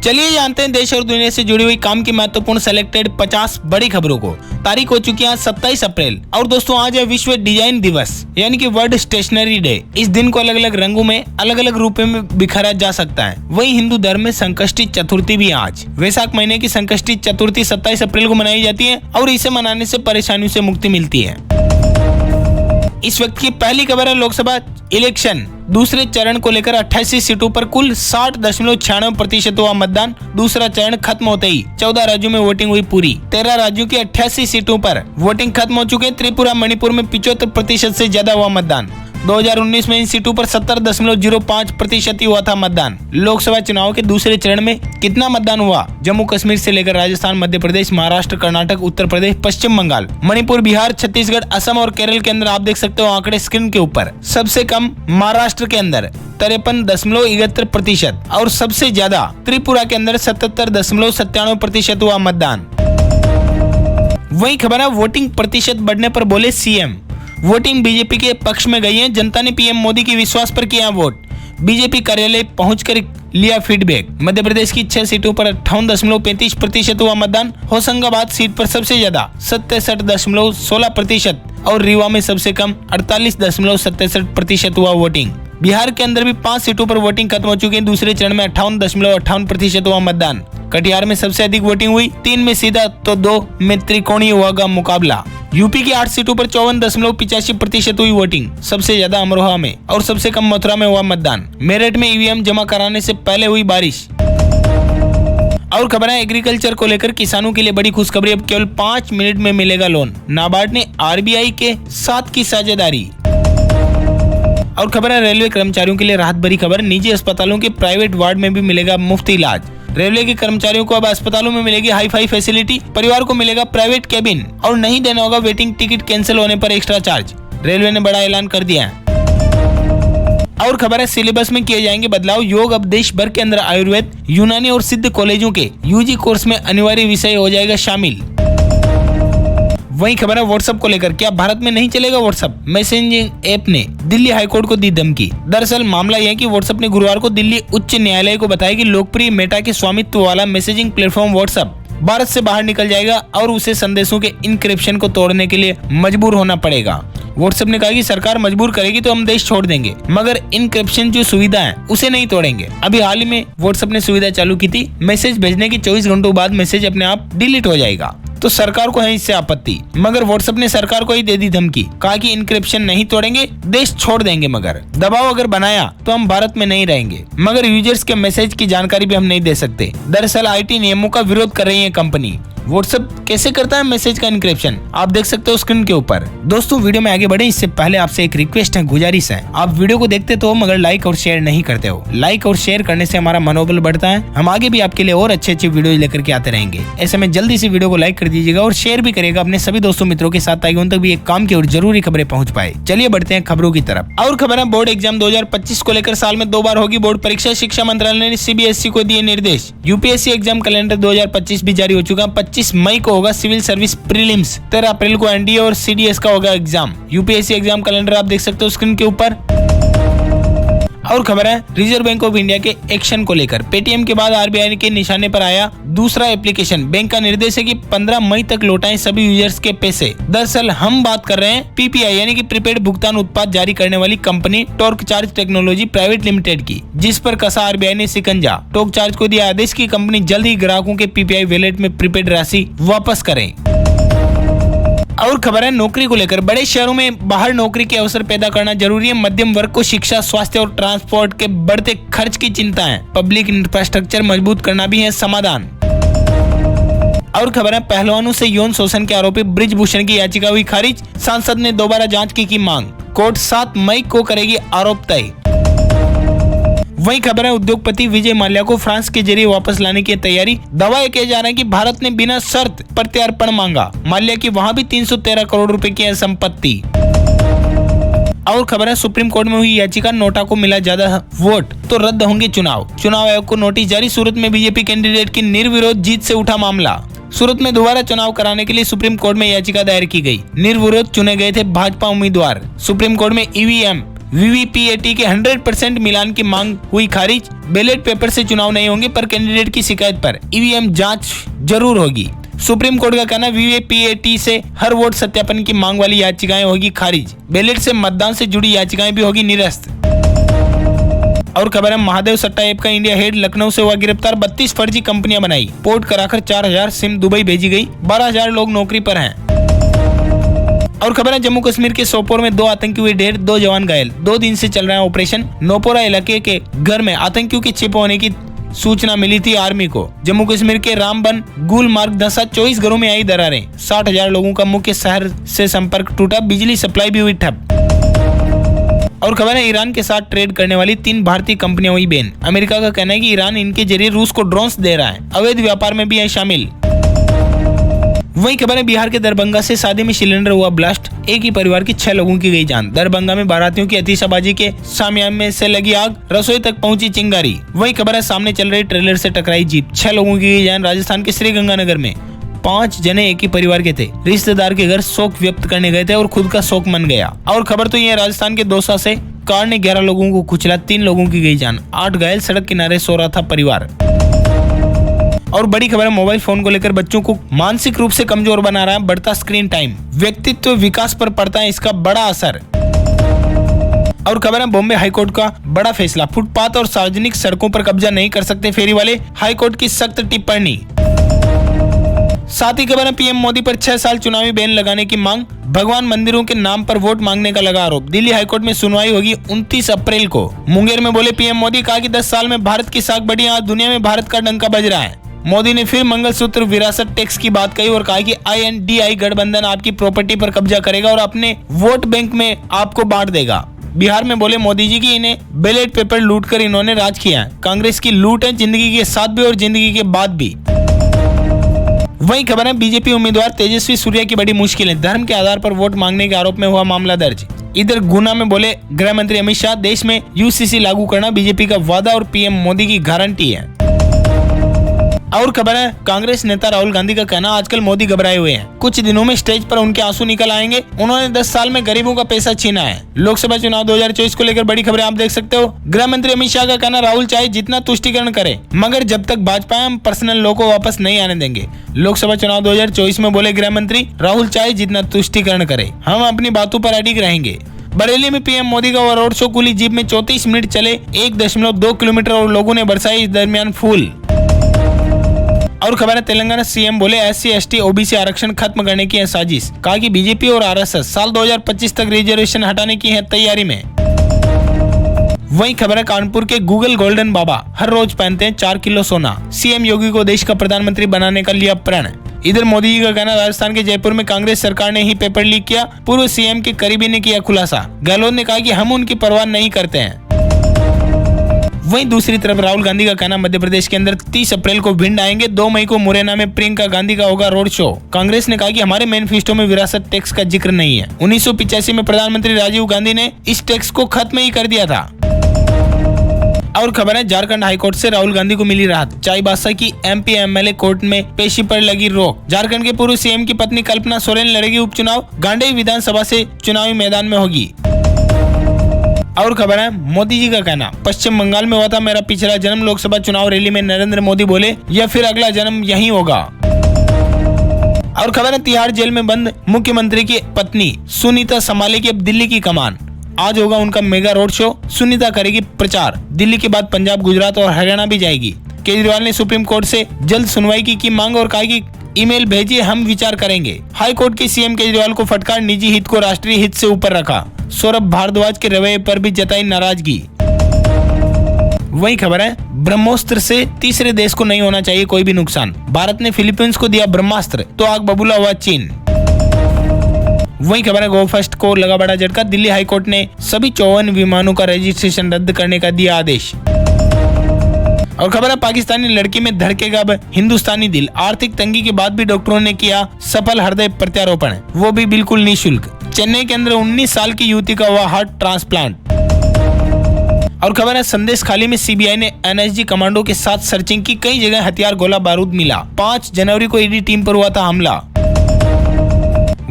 चलिए जानते हैं देश और दुनिया से जुड़ी हुई काम की महत्वपूर्ण सेलेक्टेड 50 बड़ी खबरों को। तारीख हो चुकी है आज 27 अप्रैल और दोस्तों आज है विश्व डिजाइन दिवस यानी कि वर्ल्ड स्टेशनरी डे। इस दिन को अलग अलग रंगों में अलग अलग रूपों में बिखरा जा सकता है। वहीं हिंदू धर्म में संकष्टी चतुर्थी भी आज वैशाख महीने की संकष्टी चतुर्थी 27 अप्रैल को मनाई जाती है और इसे मनाने से परेशानियों से मुक्ति मिलती है। इस वक्त की पहली खबर है लोकसभा इलेक्शन दूसरे चरण को लेकर 88 सीटों पर कुल 60.96% हुआ मतदान। दूसरा चरण खत्म होते ही 14 राज्यों में वोटिंग हुई पूरी। 13 राज्यों की 88 सीटों पर वोटिंग खत्म हो चुके। त्रिपुरा मणिपुर में 75% से ज्यादा हुआ मतदान। 2019 में इन सीटों पर 70.05% ही हुआ था मतदान। लोकसभा चुनाव के दूसरे चरण में कितना मतदान हुआ? जम्मू कश्मीर से लेकर राजस्थान, मध्य प्रदेश, महाराष्ट्र, कर्नाटक, उत्तर प्रदेश, पश्चिम बंगाल, मणिपुर, बिहार, छत्तीसगढ़, असम और केरल के अंदर आप देख सकते हो आंकड़े स्क्रीन के ऊपर। सबसे कम महाराष्ट्र के अंदर 53.71% और सबसे ज्यादा त्रिपुरा के अंदर 77.97% हुआ मतदान। वही खबर है वोटिंग प्रतिशत बढ़ने पर बोले सीएम। वोटिंग बीजेपी के पक्ष में गई है। जनता ने पीएम मोदी के विश्वास पर किया वोट। बीजेपी कार्यालय पहुंचकर लिया फीडबैक। मध्य प्रदेश की 6 सीटों पर 58.35% हुआ मतदान। होशंगाबाद सीट पर सबसे ज्यादा 67.16% और रीवा में सबसे कम 48.67% हुआ वोटिंग। बिहार के अंदर भी 5 सीटों पर वोटिंग खत्म हो चुकी है। दूसरे चरण में 58.58% हुआ मतदान। कटिहार में सबसे अधिक वोटिंग हुई। 3 में सीधा तो 2 में त्रिकोणीय हुआ मुकाबला। यूपी की 8 सीटों पर 54.85% हुई वोटिंग। सबसे ज्यादा अमरोहा में और सबसे कम मथुरा में हुआ मतदान। मेरठ में ईवीएम जमा कराने से पहले हुई बारिश। और खबर है एग्रीकल्चर को लेकर किसानों के लिए बड़ी खुशखबरी। अब केवल 5 मिनट में मिलेगा लोन। नाबार्ड ने आरबीआई के साथ की साझेदारी। और खबर है रेलवे कर्मचारियों के लिए राहत भरी खबर। निजी अस्पतालों के प्राइवेट वार्ड में भी मिलेगा मुफ्त इलाज। रेलवे के कर्मचारियों को अब अस्पतालों में मिलेगी हाई-फाई फैसिलिटी। परिवार को मिलेगा प्राइवेट केबिन और नहीं देना होगा वेटिंग टिकट कैंसिल होने पर एक्स्ट्रा चार्ज। रेलवे ने बड़ा ऐलान कर दिया है। और खबर है सिलेबस में किए जाएंगे बदलाव। योग अब देश भर के अंदर आयुर्वेद, यूनानी और सिद्ध कॉलेजों के यूजी कोर्स में अनिवार्य विषय हो जाएगा शामिल। वही खबर है व्हाट्सएप को लेकर। क्या भारत में नहीं चलेगा व्हाट्सएप? मैसेजिंग ऐप ने दिल्ली हाईकोर्ट को दी धमकी। दरअसल मामला यह है कि व्हाट्सएप ने गुरुवार को दिल्ली उच्च न्यायालय को बताया कि लोकप्रिय मेटा के स्वामित्व वाला मैसेजिंग प्लेटफॉर्म व्हाट्सएप भारत से बाहर निकल जाएगा और उसे संदेशों के इनक्रिप्शन को तोड़ने के लिए मजबूर होना पड़ेगा। व्हाट्सएप ने कहा कि सरकार मजबूर करेगी तो हम देश छोड़ देंगे, मगर इनक्रिप्शन जो सुविधा है उसे नहीं तोड़ेंगे। अभी हाल ही में व्हाट्सएप ने सुविधा चालू की थी। मैसेज भेजने के 24 घंटों बाद मैसेज अपने आप डिलीट हो जाएगा, तो सरकार को है इससे आपत्ति। मगर व्हाट्सएप ने सरकार को ही दे दी धमकी। कहा कि इनक्रिप्शन नहीं तोड़ेंगे, देश छोड़ देंगे, मगर दबाव अगर बनाया तो हम भारत में नहीं रहेंगे, मगर यूजर्स के मैसेज की जानकारी भी हम नहीं दे सकते। दरअसल आईटी नियमों का विरोध कर रही है कंपनी। व्हाट्सएप कैसे करता है मैसेज का इनक्रिप्शन, आप देख सकते हो स्क्रीन के ऊपर। दोस्तों वीडियो में आगे बढ़े इससे पहले आपसे एक रिक्वेस्ट है, गुजारिश है। आप वीडियो को देखते तो मगर लाइक और शेयर नहीं करते हो। लाइक और शेयर करने से हमारा मनोबल बढ़ता है। हम आगे भी आपके लिए और अच्छे वीडियो लेकर के आते रहेंगे। ऐसे में जल्दी से वीडियो को लाइक कर दीजिएगा और शेयर भी करेगा अपने सभी दोस्तों मित्रों के साथ, ताकि उन तक भी एक काम की और जरूरी खबरें पहुंच पाए। चलिए बढ़ते हैं खबरों की तरफ। और खबर है बोर्ड एग्जाम 2025 को लेकर साल में 2 बार होगी बोर्ड परीक्षा। शिक्षा मंत्रालय ने सीबीएसई को दिए निर्देश। यूपीएससी एग्जाम कैलेंडर 2025 भी जारी हो चुका। 25 मई को होगा सिविल सर्विस प्रीलिम्स। 13 अप्रैल को एनडीए और सीडीएस का होगा एग्जाम। यूपीएससी एग्जाम कैलेंडर आप देख सकते हो स्क्रीन के ऊपर। और खबर है रिजर्व बैंक ऑफ इंडिया के एक्शन को लेकर। पेटीएम के बाद आरबीआई के निशाने पर आया दूसरा एप्लीकेशन। बैंक का निर्देश है कि 15 मई तक लौटाएं सभी यूजर्स के पैसे। दरअसल हम बात कर रहे हैं पीपीआई यानी कि प्रीपेड भुगतान उत्पाद जारी करने वाली company torque charge technology private limited की, जिस पर कसा आरबीआई ने शिकंजा। टोर्क चार्ज को दिया आदेश की कंपनी जल्द ही ग्राहकों के पीपीआई वॉलेट में प्रीपेड राशि वापस करें। और खबर है नौकरी को लेकर। बड़े शहरों में बाहर नौकरी के अवसर पैदा करना जरूरी है। मध्यम वर्ग को शिक्षा, स्वास्थ्य और ट्रांसपोर्ट के बढ़ते खर्च की चिंता है। पब्लिक इंफ्रास्ट्रक्चर मजबूत करना भी है समाधान। और खबर है पहलवानों से यौन शोषण के आरोपी ब्रिजभूषण की याचिका हुई खारिज। सांसद ने दोबारा जांच की मांग। कोर्ट 7 मई को करेगी आरोप तय। वही खबर है उद्योगपति विजय माल्या को फ्रांस के जरिए वापस लाने की तैयारी। दावा किया जा रहा है कि भारत ने बिना शर्त प्रत्यार्पण मांगा। माल्या की वहां भी 313 करोड़ रुपए की संपत्ति। और खबर है सुप्रीम कोर्ट में हुई याचिका। नोटा को मिला ज्यादा वोट तो रद्द होंगे चुनाव। चुनाव आयोग को नोटिस जारी। सूरत में बीजेपी कैंडिडेट की निर्विरोध जीत से उठा मामला। सूरत में दोबारा चुनाव कराने के लिए सुप्रीम कोर्ट में याचिका दायर की गई। निर्विरोध चुने गए थे भाजपा उम्मीदवार। सुप्रीम कोर्ट में ईवीएम VVPAT के 100% मिलान की मांग हुई खारिज। बैलेट पेपर से चुनाव नहीं होंगे पर कैंडिडेट की शिकायत पर EVM जांच जरूर होगी। सुप्रीम कोर्ट का कहना VVPAT से हर वोट सत्यापन की मांग वाली याचिकाएं होगी खारिज। बैलेट से मतदान से जुड़ी याचिकाएं भी होगी निरस्त। और खबर है महादेव सट्टा ऐप का इंडिया हेड लखनऊ से हुआ गिरफ्तार। 32 फर्जी कंपनियां बनाई, पोर्ट कराकर 4000 सिम दुबई भेजी गई। 12000 लोग नौकरी पर हैं। और खबर है जम्मू कश्मीर के सोपोर में 2 आतंकी हुए ढेर, 2 जवान घायल। 2 दिन से चल रहा है ऑपरेशन। नोपोरा इलाके के घर में आतंकियों के छिप होने की सूचना मिली थी आर्मी को। जम्मू कश्मीर के रामबन गुलमार्ग धंसा 24 घरों में आई दरारें। 60,000 लोगों का मुख्य शहर से संपर्क टूटा, बिजली सप्लाई भी हुई ठप। और खबर है ईरान के साथ ट्रेड करने वाली 3 भारतीय कंपनियां हुई बैन। अमेरिका का कहना है कि ईरान इनके जरिए रूस को ड्रोन्स दे रहा है, अवैध व्यापार में भी है शामिल। वही खबर है बिहार के दरभंगा से शादी में सिलेंडर हुआ ब्लास्ट, एक ही परिवार की 6 लोगों की गई जान। दरभंगा में बारातियों की अतिशबाजी के सामियाने में से लगी आग, रसोई तक पहुंची चिंगारी। वही खबर है सामने चल रही ट्रेलर से टकराई जीप, 6 लोगों की गई जान। राजस्थान के श्रीगंगानगर में 5 जने एक ही परिवार के थे, रिश्तेदार के घर शोक व्यक्त करने गए थे और खुद का शोक मन गया। और खबर तो ये राजस्थान के दौसा से कार ने 11 लोगों को कुचला, 3 लोगों की गई जान, 8 घायल। सड़क किनारे सो रहा था परिवार। और बड़ी खबर है मोबाइल फोन को लेकर बच्चों को मानसिक रूप से कमजोर बना रहा है बढ़ता स्क्रीन टाइम, व्यक्तित्व विकास पर पड़ता है इसका बड़ा असर। और खबर है बॉम्बे हाईकोर्ट का बड़ा फैसला, फुटपाथ और सार्वजनिक सड़कों पर कब्जा नहीं कर सकते फेरी वाले, हाईकोर्ट की सख्त टिप्पणी। साथ ही खबर है पीएम मोदी पर 6 साल चुनावी बैन लगाने की मांग, भगवान मंदिरों के नाम पर वोट मांगने का लगा आरोप। दिल्ली हाईकोर्ट में सुनवाई होगी 29 अप्रैल को। मुंगेर में बोले पीएम मोदी, कहा कि 10 साल में भारत की साख बढ़ी, आज दुनिया में भारत का डंका बज रहा है। मोदी ने फिर मंगलसूत्र विरासत टैक्स की बात कही और कहा कि INDI गठबंधन आपकी प्रॉपर्टी पर कब्जा करेगा और अपने वोट बैंक में आपको बांट देगा। बिहार में बोले मोदी जी की इन्हें बैलेट पेपर लूट कर इन्होंने राज किया है, कांग्रेस की लूट है जिंदगी के साथ भी और जिंदगी के बाद भी। वही खबर है बीजेपी उम्मीदवार तेजस्वी सूर्या की बड़ी मुश्किलें, धर्म के आधार पर वोट मांगने के आरोप में हुआ मामला दर्ज। इधर गुना में बोले गृह मंत्री अमित शाह, देश में UCC लागू करना बीजेपी का वादा और पीएम मोदी की गारंटी है। और खबर है कांग्रेस नेता राहुल गांधी का कहना, आजकल मोदी घबराए हुए हैं, कुछ दिनों में स्टेज पर उनके आंसू निकल आएंगे, उन्होंने 10 साल में गरीबों का पैसा छीना है। लोकसभा चुनाव 2024 को लेकर बड़ी खबरें आप देख सकते हो। गृह मंत्री अमित शाह का कहना, राहुल चाहे जितना तुष्टीकरण करे मगर जब तक भाजपा हम पर्सनल लॉ को वापस नहीं आने देंगे। लोकसभा चुनाव 2024 में बोले गृह मंत्री, राहुल चाहे जितना तुष्टीकरण करे हम अपनी बातों पर अडिग रहेंगे। बरेली में पीएम मोदी का रोड शो, खुली जीप में 34 मिनट चले, 1.2 किलोमीटर और लोगों ने बरसाई इस दरमियान फूल। और खबर है तेलंगाना सीएम बोले SC ST OBC आरक्षण खत्म करने की है साजिश, कहा कि बीजेपी और RSS साल 2025 तक रिजर्वेशन हटाने की है तैयारी में। वही खबर है कानपुर के गूगल गोल्डन बाबा हर रोज पहनते हैं 4 किलो सोना, सीएम योगी को देश का प्रधानमंत्री बनाने का लिया प्रण। इधर मोदी जी का कहना, राजस्थान के जयपुर में कांग्रेस सरकार ने ही पेपर लीक किया, पूर्व सीएम के करीबी ने किया खुलासा। गहलोत ने कहा कि हम उनकी परवाह नहीं करते हैं। वहीं दूसरी तरफ राहुल गांधी का कहना, मध्य प्रदेश के अंदर 30 अप्रैल को भिंड आएंगे, 2 मई को मुरैना में प्रियंका गांधी का होगा रोड शो। कांग्रेस ने कहा कि हमारे मैनिफेस्टो में विरासत टैक्स का जिक्र नहीं है, 1985 में प्रधानमंत्री राजीव गांधी ने इस टैक्स को खत्म ही कर दिया था। और खबर है झारखंड हाईकोर्ट से राहुल गांधी को मिली राहत, चाईबासा की MP MLA कोर्ट में पेशी पर लगी रोक। झारखंड के पूर्व सीएम की पत्नी कल्पना सोरेन लड़ेगी उपचुनाव, गांडेय विधानसभा से चुनावी मैदान में होगी। और खबर है मोदी जी का कहना, पश्चिम बंगाल में हुआ था मेरा पिछला जन्म, लोकसभा चुनाव रैली में नरेंद्र मोदी बोले या फिर अगला जन्म यही होगा। और खबर है तिहाड़ जेल में बंद मुख्यमंत्री की पत्नी सुनीता संभालेगी अब दिल्ली की कमान, आज होगा उनका मेगा रोड शो, सुनीता करेगी प्रचार, दिल्ली के बाद पंजाब, गुजरात और हरियाणा भी जाएगी। केजरीवाल ने सुप्रीम कोर्ट से जल्द सुनवाई की मांग और कहा कि ईमेल भेजिए हम विचार करेंगे। हाई कोर्ट की सीएम केजरीवाल को फटकार, निजी हित को राष्ट्रीय हित से ऊपर रखा। सौरभ भारद्वाज के रवैये पर भी जताई नाराजगी। वही खबर है ब्रह्मोस्त्र से तीसरे देश को नहीं होना चाहिए कोई भी नुकसान, भारत ने फिलीपींस को दिया ब्रह्मास्त्र तो आग बबूला हुआ चीन। वही खबर है गो फर्स्ट को लगा बड़ा झटका, दिल्ली हाईकोर्ट ने सभी 54 विमानों का रजिस्ट्रेशन रद्द करने का दिया आदेश। और खबर है पाकिस्तानी लड़की में धड़केगा अब हिंदुस्तानी दिल, आर्थिक तंगी के बाद भी डॉक्टरों ने किया सफल हृदय प्रत्यारोपण, वो भी बिल्कुल निःशुल्क। चेन्नई के अंदर 19 साल की युवती का हुआ हार्ट ट्रांसप्लांट। और खबर है संदेश खाली में सीबीआई ने NSG कमांडो के साथ सर्चिंग की, कई जगह हथियार गोला बारूद मिला। 5 जनवरी को ईडी टीम पर हुआ था हमला।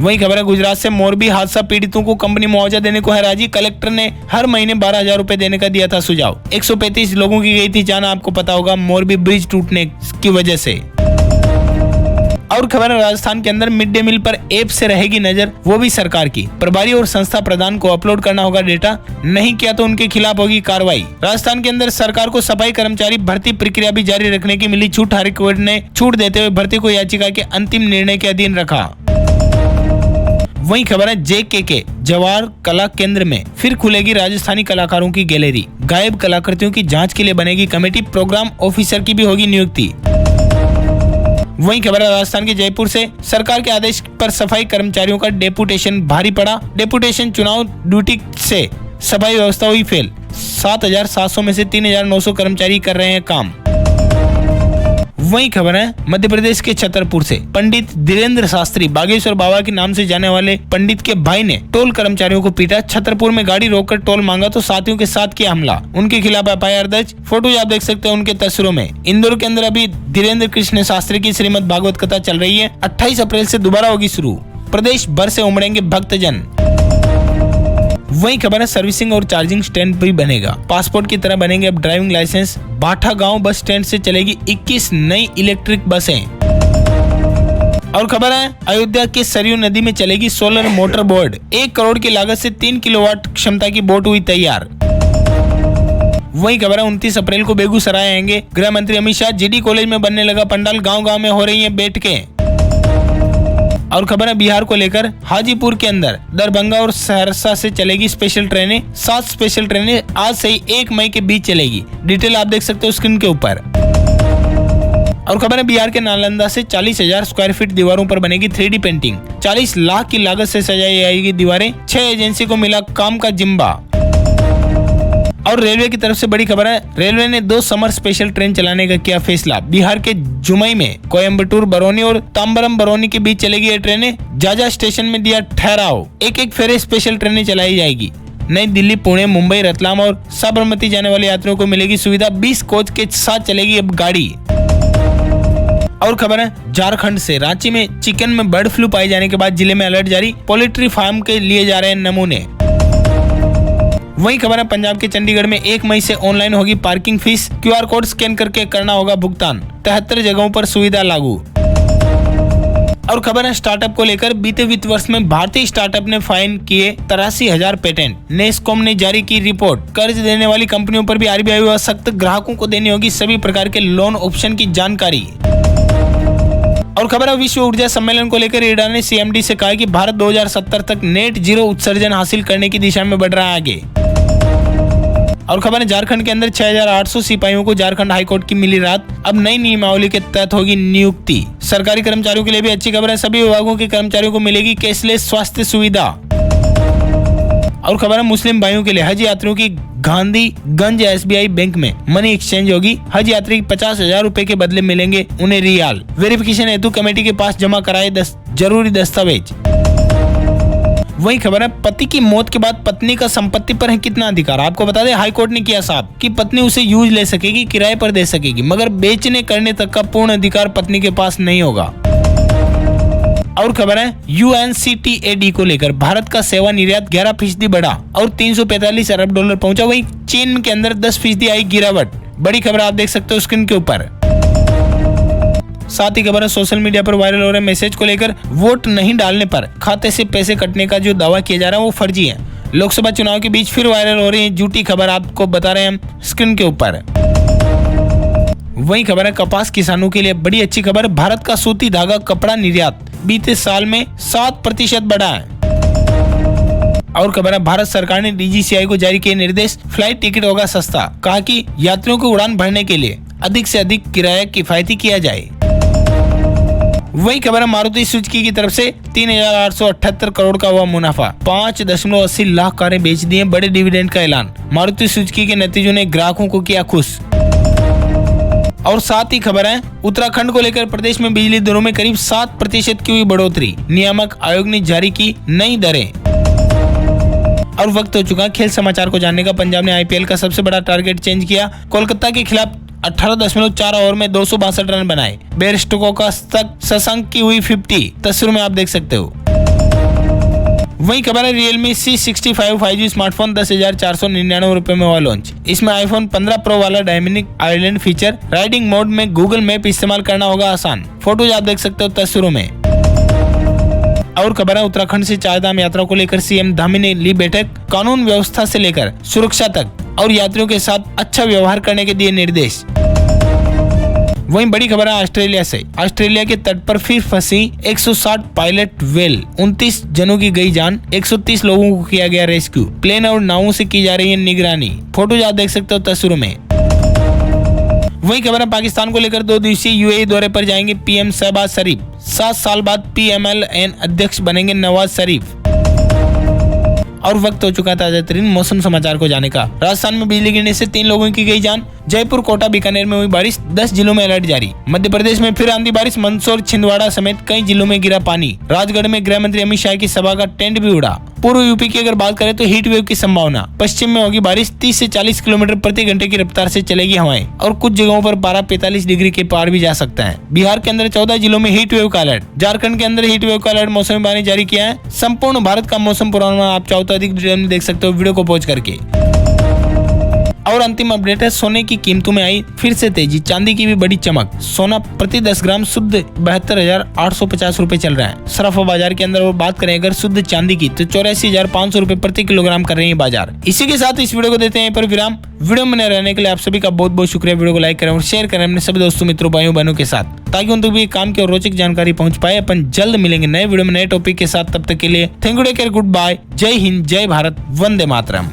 वही खबर है गुजरात से, मोरबी हादसा पीड़ितों को कंपनी मुआवजा देने को है राजी। कलेक्टर ने हर महीने 12,000 रुपए देने का दिया था सुझाव। 135 लोगों की गई थी जान, आपको पता होगा मोरबी ब्रिज टूटने की वजह से। और खबर है राजस्थान के अंदर मिड डे मील पर ऐप से रहेगी नजर, वो भी सरकार की। प्रभारी और संस्था प्रधान को अपलोड करना होगा डेटा, नहीं किया तो उनके खिलाफ होगी कार्रवाई। राजस्थान के अंदर सरकार को सफाई कर्मचारी भर्ती प्रक्रिया भी जारी रखने की मिली छूट। हाईकोर्ट ने छूट देते हुए भर्ती को याचिका के अंतिम निर्णय के अधीन रखा। वही खबर है JKK जवाहर कला केंद्र में फिर खुलेगी राजस्थानी कलाकारों की गैलरी। गायब कलाकृतियों की जांच के लिए बनेगी कमेटी, प्रोग्राम ऑफिसर की भी होगी नियुक्ति। वही खबर है राजस्थान के जयपुर से, सरकार के आदेश पर सफाई कर्मचारियों का डेपुटेशन भारी पड़ा। डेपुटेशन चुनाव ड्यूटी से सफाई व्यवस्था हुई फेल। 7,700 में से 3,900 कर्मचारी कर रहे हैं काम। वही खबर है मध्य प्रदेश के छतरपुर से, पंडित धीरेन्द्र शास्त्री बागेश्वर बाबा के नाम से जाने वाले पंडित के भाई ने टोल कर्मचारियों को पीटा। छतरपुर में गाड़ी रोककर टोल मांगा तो साथियों के साथ किया हमला। उनके खिलाफ FIR दर्ज। फोटोज आप देख सकते हैं उनके तस्वीरों में। इंदौर के अंदर अभी धीरेन्द्र कृष्ण शास्त्री की श्रीमद् भागवत कथा चल रही है। 28 अप्रैल से दोबारा होगी शुरू। प्रदेश भर से उमड़ेंगे भक्तजन। वही खबर है सर्विसिंग और चार्जिंग स्टैंड भी बनेगा। पासपोर्ट की तरह बनेंगे अब ड्राइविंग लाइसेंस। बाठा गांव बस स्टैंड से चलेगी 21 नई इलेक्ट्रिक बसें। और खबर है अयोध्या के सरयू नदी में चलेगी सोलर मोटर बोर्ड। 1 करोड़ की लागत से 3 किलोवाट क्षमता की बोट हुई तैयार। वही खबर है 29 अप्रैल को बेगूसराय आएंगे गृह मंत्री अमित शाह। GD कॉलेज में बनने लगा पंडाल, गाँव-गाँव में हो रही है बैठकें। और खबर है बिहार को लेकर, हाजीपुर के अंदर दरभंगा और सहरसा से चलेगी स्पेशल ट्रेनें। 7 स्पेशल ट्रेनें आज से ही 1 मई के बीच चलेगी। डिटेल आप देख सकते हो स्क्रीन के ऊपर। और खबर है बिहार के नालंदा से 40,000 स्क्वायर फीट दीवारों पर बनेगी 3D पेंटिंग। 40 लाख की लागत से सजाई जाएगी दीवारें। 6 एजेंसी को मिला काम का जिम्मा। और रेलवे की तरफ से बड़ी खबर है, रेलवे ने 2 समर स्पेशल ट्रेन चलाने का किया फैसला। बिहार के जुमई में कोयम्बटूर बरौनी और ताम्बरम बरौनी के बीच चलेगी ये ट्रेनें। जाजा स्टेशन में दिया ठहराव। 1-1 फेरे स्पेशल ट्रेनें चलाई जाएगी। नई दिल्ली, पुणे, मुंबई, रतलाम और साबरमती जाने वाले यात्रियों को मिलेगी सुविधा। 20 कोच के साथ चलेगी अब गाड़ी। और खबर है झारखंड से, रांची में चिकन में बर्ड फ्लू पाए जाने के बाद जिले में अलर्ट जारी। पोल्ट्री फार्म के लिए जा रहे हैं नमूने। वही खबर है पंजाब के चंडीगढ़ में 1 मई से ऑनलाइन होगी parking fees. QR code scan करके करना होगा भुगतान। 73 जगहों पर सुविधा लागू। और खबर है स्टार्टअप को लेकर, बीते वित्त वर्ष में भारतीय स्टार्टअप ने फाइन किए 83,000 पेटेंट। नेस्कॉम ने जारी की रिपोर्ट। कर्ज देने वाली कंपनियों पर भी RBI हुआ सख्त। ग्राहकों को देनी होगी सभी प्रकार के लोन ऑप्शन की जानकारी। और खबर है विश्व ऊर्जा सम्मेलन को लेकर, इरडा ने CMD से कहा कि भारत 2070 तक नेट जीरो उत्सर्जन हासिल करने की दिशा में बढ़ रहा है आगे। और खबर है झारखंड के अंदर 6,800 सिपाहियों को झारखंड हाईकोर्ट की मिली राहत। अब नई नियमावली के तहत होगी नियुक्ति। सरकारी कर्मचारियों के लिए भी अच्छी खबर है, सभी विभागों के कर्मचारियों को मिलेगी कैशलेस स्वास्थ्य सुविधा। और खबर है मुस्लिम भाइयों के लिए, हज यात्रियों की गांधीगंज SBI बैंक में मनी एक्सचेंज होगी। हज यात्री 50,000 रुपए के बदले मिलेंगे उन्हें रियाल। वेरिफिकेशन हेतु कमेटी के पास जमा कराए जरूरी दस्तावेज। वही खबर है पति की मौत के बाद पत्नी का संपत्ति पर है कितना अधिकार। आपको बता दें हाईकोर्ट ने किया साफ कि पत्नी उसे यूज ले सकेगी, किराए पर दे सकेगी, मगर बेचने करने तक का पूर्ण अधिकार पत्नी के पास नहीं होगा। और खबर है UNCTAD को लेकर, भारत का सेवा निर्यात 11% बढ़ा और 345 अरब डॉलर पहुंचा। वही चीन के अंदर 10% आई गिरावट। बड़ी खबर आप देख सकते हो स्क्रीन के ऊपर। साथ ही खबर है सोशल मीडिया पर वायरल हो रहे मैसेज को लेकर, वोट नहीं डालने पर खाते से पैसे कटने का जो दावा किया जा रहा है वो फर्जी है। लोकसभा चुनाव के बीच फिर वायरल हो रही है झूठी खबर, आपको बता रहे हैं हम स्क्रीन के ऊपर। वही खबर है कपास किसानों के लिए बड़ी अच्छी खबर, भारत का सूती धागा कपड़ा निर्यात बीते साल में 7% बढ़ा है। और खबर है भारत सरकार ने DGCI को जारी किए निर्देश, फ्लाइट टिकट होगा सस्ता। कहा कि यात्रियों को उड़ान भरने के लिए अधिक से अधिक किराया किफायती किया जाए। वही खबर है मारुति सुजुकी की तरफ से 3,878 करोड़ का हुआ मुनाफा। 5.80 लाख कारें बेच दी हैं, बड़े डिविडेंड का ऐलान। मारुति सुजुकी के नतीजों ने ग्राहकों को किया खुश। और साथ ही खबर है उत्तराखंड को लेकर, प्रदेश में बिजली दरों में करीब 7% की हुई बढ़ोतरी। नियामक आयोग ने जारी की नई दरें। और वक्त हो चुका खेल समाचार को जानने का। पंजाब ने IPL का सबसे बड़ा टारगेट चेंज किया। कोलकाता के खिलाफ 18.4 ओवर में 262 रन बनाए। बेयरस्टो का शतक, शशांक की हुई 50। तस्वीर में आप देख सकते हो। वहीं खबर है Realme C65 5G स्मार्टफोन 10,499 रुपए में हुआ लॉन्च। इसमें iPhone 15 Pro वाला dynamic island feature, riding mode में गूगल मैप इस्तेमाल करना होगा आसान। फोटोज आप देख सकते हो तस्वीरों में। और खबर है उत्तराखंड से चारधाम यात्रा को लेकर सीएम धामी ने ली बैठक, कानून व्यवस्था से लेकर सुरक्षा तक और यात्रियों के साथ अच्छा व्यवहार करने के दिए निर्देश। वहीं बड़ी खबर है ऑस्ट्रेलिया से। ऑस्ट्रेलिया के तट पर फिर फंसी 160 पायलट व्हेल, 29 जनों की गई जान, 130 लोगों को किया गया रेस्क्यू। प्लेन और नावों से की जा रही है निगरानी। फोटोज आप देख सकते हो तस्वीरों में। वही खबर है पाकिस्तान को लेकर 2 दिवसीय यूएई दौरे पर जाएंगे पीएम शहबाज शरीफ। 7 साल बाद पीएमएलएन अध्यक्ष बनेंगे नवाज शरीफ। और वक्त हो चुका ताजा तरीन मौसम समाचार को जाने का। राजस्थान में बिजली गिरने से 3 लोगों की गई जान। जयपुर, कोटा, बीकानेर में हुई बारिश, 10 जिलों में अलर्ट जारी। मध्य प्रदेश में फिर आंधी बारिश, मंदसौर, छिंदवाड़ा समेत कई जिलों में गिरा पानी। राजगढ़ में गृह मंत्री अमित शाह की सभा का टेंट भी उड़ा। पूर्व यूपी की अगर बात करें तो हीट वेव की संभावना। पश्चिम में होगी बारिश, 30 से 40 किलोमीटर प्रति घंटे की रफ्तार से चलेगी हवाएं और कुछ जगहों पर पारा 45 डिग्री के पार भी जा सकता है। बिहार के अंदर 14 जिलों में हीट वेव का अलर्ट। झारखंड के अंदर हीट वेव का अलर्ट मौसम विभाग ने जारी किया है। संपूर्ण भारत का मौसम पूर्वानुमान आप चाहो तो अधिक डिटेल में देख सकते हो वीडियो को पॉज करके। और अंतिम अपडेट है सोने की कीमतों में आई फिर से तेजी, चांदी की भी बड़ी चमक। सोना प्रति 10 ग्राम शुद्ध 72,850 रुपए चल रहा है सराफा बाजार के अंदर। और बात करें अगर शुद्ध चांदी की तो 84,500 रुपए प्रति किलोग्राम कर रहे हैं बाजार। इसी के साथ इस वीडियो को देते हैं पर विराम। वीडियो में रहने के लिए आप सभी का बहुत बहुत शुक्रिया। वीडियो को लाइक करें और शेयर करें अपने सभी दोस्तों, मित्रों, भाइयों बहनों के साथ, ताकि उन तक भी काम की और रोचक जानकारी पहुंच पाए। अपन जल्द मिलेंगे नए वीडियो में नए टॉपिक के साथ। तब तक के लिए thank you, take care, good bye, Jai Hind, जय भारत, वंदे मातरम।